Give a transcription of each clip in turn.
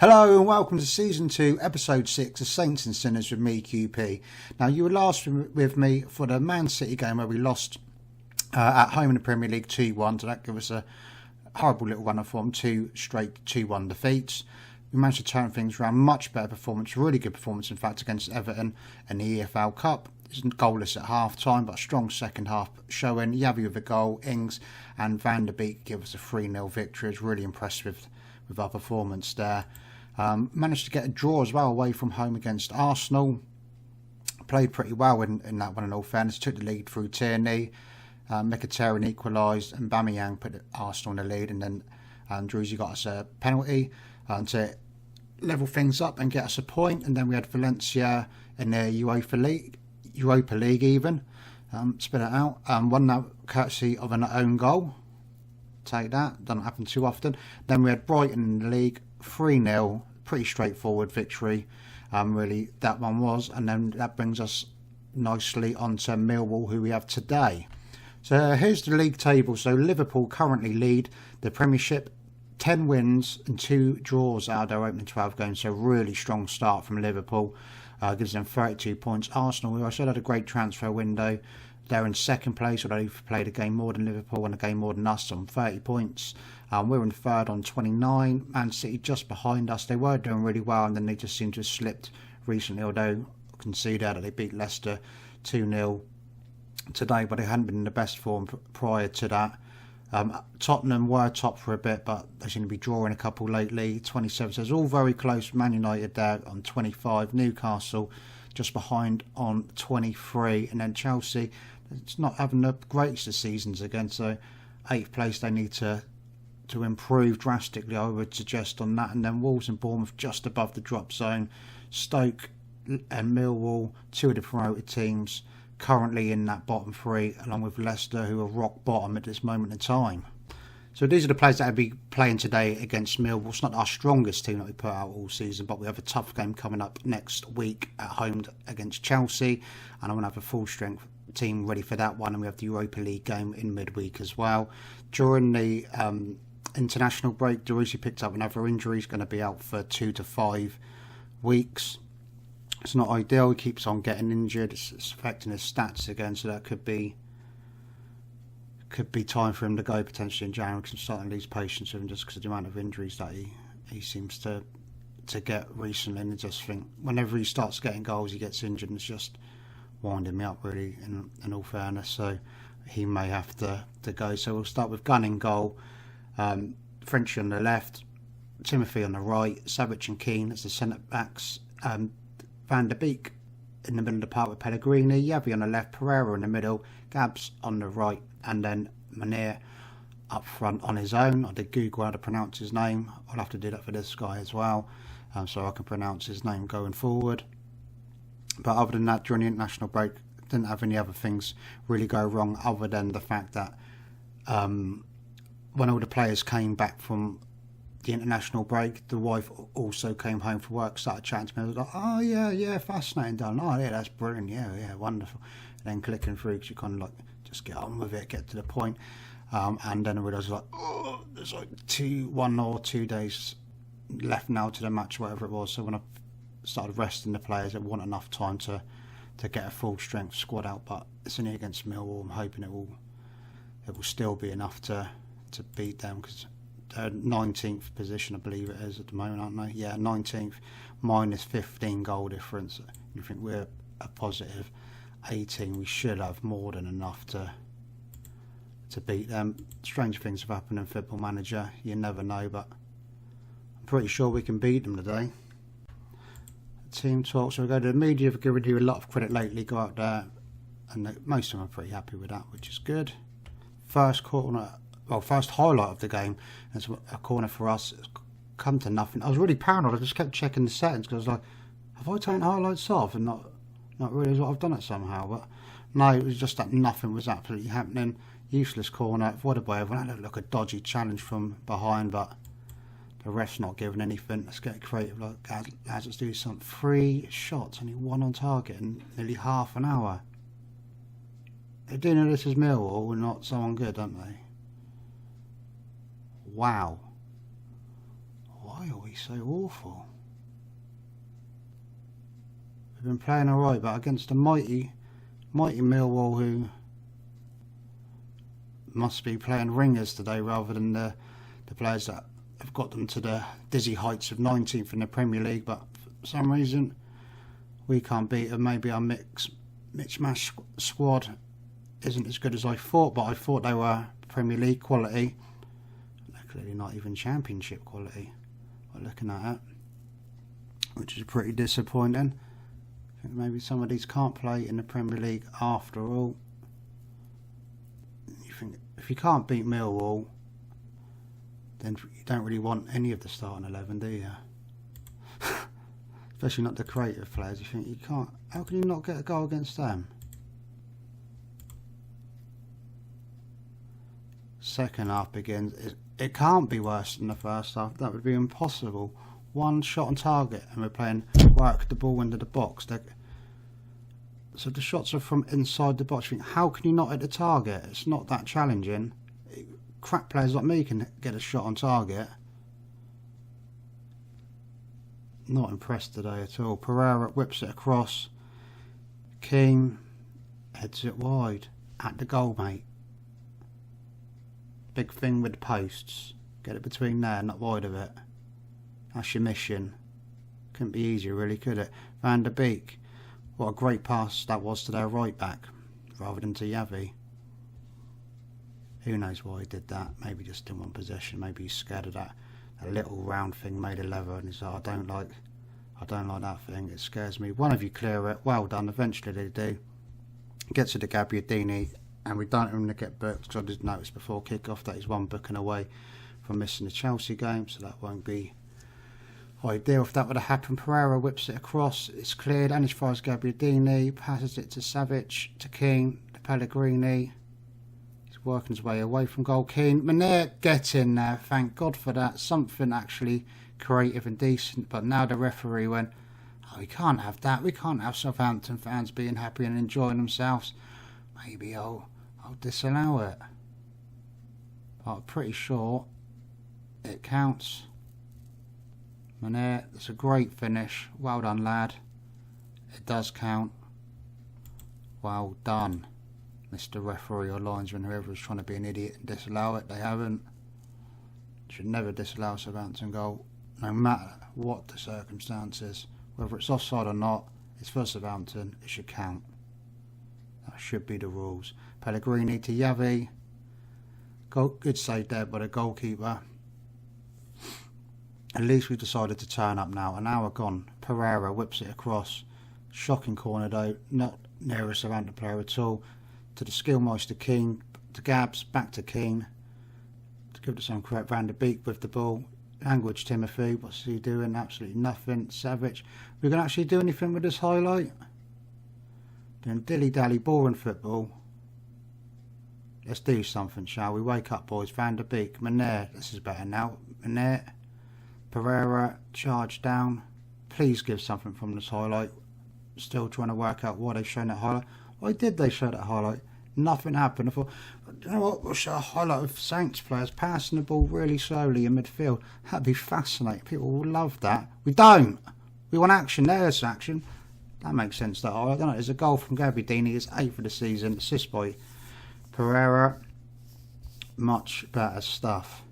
Hello and welcome to Season 2, Episode 6 of Saints and Sinners with me, QP. Now, you were last with me for the Man City game where we lost at home in the Premier League 2-1, so that gave us a horrible little run of form, 2 straight 2-1 defeats. We managed to turn things around, much better performance, really good performance in fact against Everton in the EFL Cup. It was goalless at half time, but a strong second half showing. Yavi with a goal, Ings and Van der Beek give us a 3-0 victory. I was really impressed with our performance there. Managed to get a draw as well away from home against Arsenal. Played pretty well in that one in all fairness. Took the lead through Tierney. Mkhitaryan equalised and Bamiyang put Arsenal in the lead, and then Druzy got us a penalty to level things up and get us a point. And then we had Valencia in the Europa League even. Spit it out. Won that courtesy of an own goal. Take that. Doesn't happen too often. Then we had Brighton in the league. 3-0, pretty straightforward victory, really that one was, and then that brings us nicely onto Millwall, who we have today. So here's the league table. So Liverpool currently lead the Premiership, 10 wins and 2 draws out of their opening 12 games, so really strong start from Liverpool, gives them 32 points. Arsenal, who I said had a great transfer window, they're in second place, although they've played a game more than Liverpool and a game more than us on 30 points. We're in third on 29. Man City just behind us. They were doing really well and then they just seem to have slipped recently, although I can see that they beat Leicester 2-0 today, but they hadn't been in the best form prior to that. Tottenham were top for a bit, but they seem to be drawing a couple lately. 27, so it's all very close. Man United there on 25. Newcastle just behind on 23. And then Chelsea, it's not having the greatest of seasons again, so 8th place they need to improve drastically, I would suggest on that. And then Wolves and Bournemouth just above the drop zone. Stoke and Millwall, 2 of the promoted teams, currently in that bottom 3, along with Leicester, who are rock bottom at this moment in time. So these are the players that will be playing today against Millwall. It's not our strongest team that we put out all season, but we have a tough game coming up next week at home against Chelsea, and I want to have a full strength team ready for that one. And we have the Europa League game in midweek as well. During the international break, Druzy picked up another injury. He's going to be out for 2 to 5 weeks. It's not ideal. He keeps on getting injured. It's affecting his stats again, so that could be time for him to go potentially in January, because I'm starting to lose patience with him just because of the amount of injuries that he seems to get recently. And I just think whenever he starts getting goals, he gets injured, and it's just winding me up really, in all fairness. So he may have to go. So we'll start with Gunn in goal. Frenchy on the left, Timothy on the right, Savic and Keane as the centre backs, Van der Beek in the middle of the park with Pellegrini, Yavi on the left, Pereira in the middle, Gabs on the right, and then Manir up front on his own. I did Google how to pronounce his name. I'll have to do that for this guy as well, so I can pronounce his name going forward. But other than that, during the international break, didn't have any other things really go wrong, other than the fact that when all the players came back from the international break, the wife also came home from work, started chatting to me. I was like, oh yeah, fascinating, darling. Oh yeah, that's brilliant. Yeah, wonderful. And then clicking through, because you kind of like just get on with it, get to the point. And then I realised like, oh, there's like 1 or 2 days left now to the match, whatever it was. So when I started resting the players, I want enough time to get a full strength squad out. But it's only against Millwall. I'm hoping it will still be enough to beat them, because they're 19th position, I believe it is at the moment, aren't they? Yeah, 19th, minus 15 goal difference. You think we're a positive 18? We should have more than enough to beat them. Strange things have happened in Football Manager. You never know, but I'm pretty sure we can beat them today. Team talk. So we go to the media. Have given you a lot of credit lately. Go out there, and most of them are pretty happy with that, which is good. First highlight of the game, it's a corner for us. It's come to nothing. I was really paranoid. I just kept checking the settings, because I was like, have I turned highlights off and not realised what I've done it somehow? But no, it was just that nothing was absolutely happening. Useless corner, avoided by everyone. That looked like a dodgy challenge from behind, but the ref's not giving anything. Let's get creative, like, lads, let's do something. 3 shots, only 1 on target in nearly half an hour. They do know this is Millwall, we're not someone good, don't they? Wow. Why are we be so awful. We've been playing alright, but against a mighty Millwall who must be playing ringers today rather than the players that have got them to the dizzy heights of 19th in the Premier League, but for some reason we can't beat them. Maybe our mix-mash squad isn't as good as I thought, but I thought they were Premier League quality. They're clearly not even Championship quality by looking at it, which is pretty disappointing. I think maybe some of these can't play in the Premier League after all. You think if you can't beat Millwall, then you don't really want any of the starting 11, do you? Especially not the creative players. You think you can't. How can you not get a goal against them? Second half begins. It can't be worse than the first half. That would be impossible. One shot on target, and we're playing work the ball into the box. So the shots are from inside the box. You think, how can you not hit the target? It's not that challenging. Crap players like me can get a shot on target. Not impressed today at all. Pereira whips it across. King heads it wide. At the goal, mate. Big thing with the posts. Get it between there, not wide of it. That's your mission. Couldn't be easier, really, could it? Van der Beek. What a great pass that was to their right back, rather than to Yavi. Who knows why he did that? Maybe just in one possession. Maybe he's scared of that little round thing made of leather, and he's like, I don't like that thing. It scares me. One of you clear it. Well done. Eventually they do. Gets to the Gabbiadini, and we don't even get booked, because I just noticed before kick-off that he's one booking away from missing the Chelsea game, so that won't be ideal if that would have happened. Pereira whips it across. It's cleared, and as far as Gabbiadini passes it to Savic, to King, to Pellegrini. Working his way away from goal. Keane, Manir, get in there. Thank God for that. Something actually creative and decent. But now the referee went, oh, we can't have that. We can't have Southampton fans being happy and enjoying themselves. Maybe I'll disallow it. But I'm pretty sure it counts. Manir, it's a great finish. Well done, lad. It does count. Well done, Mr. Referee or linesman, whoever is trying to be an idiot and disallow it. They haven't. Should never disallow a Southampton goal, no matter what the circumstances. Whether it's offside or not, it's for Southampton. It should count. That should be the rules. Pellegrini to Yavi. Good save there by the goalkeeper. At least we've decided to turn up now. An hour gone. Pereira whips it across. Shocking corner though. Not near a Southampton player at all. To the Skillmeister King, to Gabs, back to King, to give it some correct. Van der Beek with the ball. Language Timothy, what's he doing? Absolutely nothing. Savic, we're going to actually do anything with this highlight? Doing dilly-dally, boring football. Let's do something, shall we? Wake up, boys. Van der Beek, Manir, this is better now. Manir, Pereira, charge down. Please give something from this highlight. Still trying to work out why they've shown that highlight. Why did they show that highlight? Nothing happened. I thought, you know what, we'll show a highlight of Saints players passing the ball really slowly in midfield. That'd be fascinating. People will love that. We don't. We want action. There's action. That makes sense, that highlight, doesn't it? There's a goal from Gabbiadini. It's 8th of the season. Assist by Pereira. Much better stuff.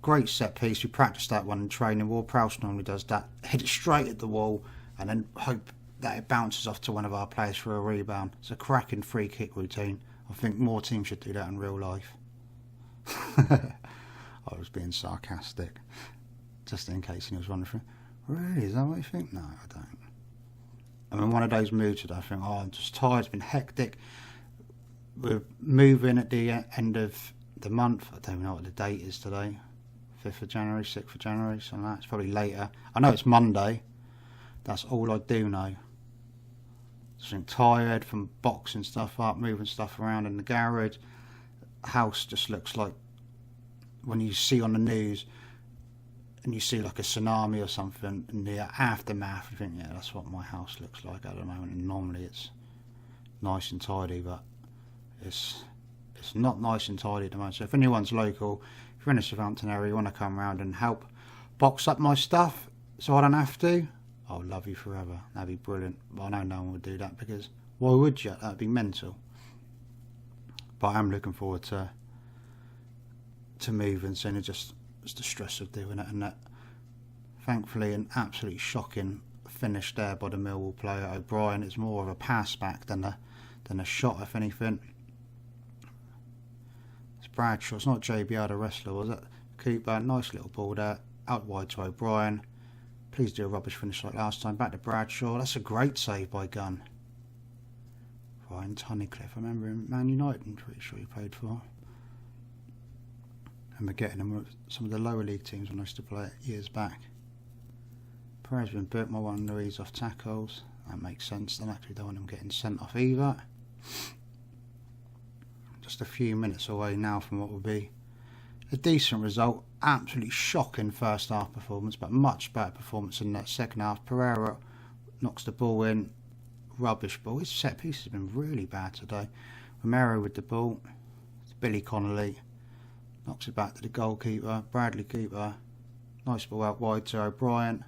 Great set piece. We practiced that one in training. Ward-Prowse normally does that. Hit it straight at the wall and then hope that it bounces off to one of our players for a rebound. It's a cracking free kick routine. I think more teams should do that in real life. I was being sarcastic, just in case he was wondering, really, is that what you think? No, I don't. I'm in one of those moods that I think, oh, I'm just tired, it's been hectic. We're moving at the end of the month. I don't even know what the date is today. 5th of January, 6th of January, something like that. It's probably later. I know it's Monday. That's all I do know. I'm tired from boxing stuff up, moving stuff around in the garage. House just looks like when you see on the news and you see like a tsunami or something in the aftermath, you think, yeah, that's what my house looks like at the moment. And normally it's nice and tidy, but it's not nice and tidy at the moment. So if anyone's local, if you're in the Southampton area, you want to come around and help box up my stuff so I don't have to, I'll love you forever. That'd be brilliant. But I know no one would do that, because why would you? That'd be mental. But I am looking forward to moving soon. It's just the stress of doing it, and that. Thankfully, an absolutely shocking finish there by the Millwall player O'Brien. It's more of a pass back than a shot, if anything. It's Bradshaw. It's not JBR the wrestler, was it? Cooper, nice little ball there, out wide to O'Brien. Please do a rubbish finish like last time. Back to Bradshaw. That's a great save by Gunn. Ryan Tunnicliffe. I remember him, Man United, I'm pretty sure he played for. And we're getting him with some of the lower league teams when I used to play it years back. Perez been burnt by one of Louise off tackles. That makes sense. Then actually don't want him getting sent off either. Just a few minutes away now from what will be a decent result. Absolutely shocking first half performance, but much better performance in that second half. Pereira knocks the ball in. Rubbish ball. His set piece has been really bad today. Romero with the ball. Billy Connolly knocks it back to the goalkeeper. Bradley Cooper. Nice ball out wide to O'Brien.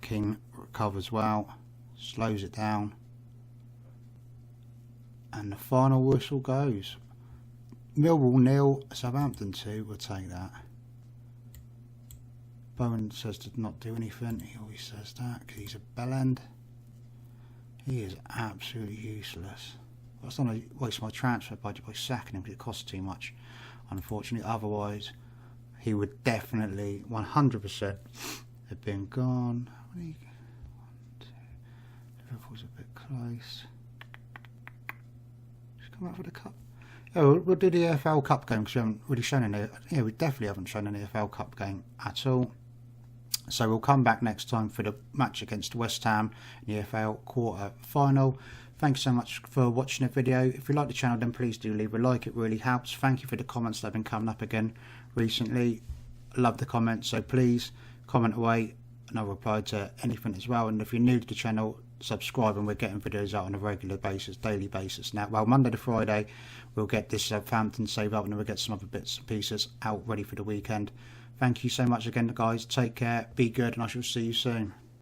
King recovers well. Slows it down. And the final whistle goes. Millwall 0, Southampton 2. We'll take that. Bowen says to not do anything. He always says that because he's a bellend. He is absolutely useless. I was going to waste my transfer budget by sacking him because it costs too much, unfortunately. Otherwise, he would definitely 100% have been gone. Liverpool's a bit close. Just come out for the cup. Oh, we'll do the EFL Cup game because we haven't really shown any. Yeah, we definitely haven't shown an EFL Cup game at all. So we'll come back next time for the match against West Ham in the EFL quarter final. Thanks so much for watching the video. If you like the channel, then please do leave a like. It really helps. Thank you for the comments that have been coming up again recently. I love the comments, so please comment away and I'll reply to anything as well. And if you're new to the channel, subscribe, and we're getting videos out on a regular basis, daily basis now. Well, Monday to Friday we'll get this Southampton save up, and then we'll get some other bits and pieces out ready for the weekend. Thank you so much again, guys. Take care, be good, and I shall see you soon.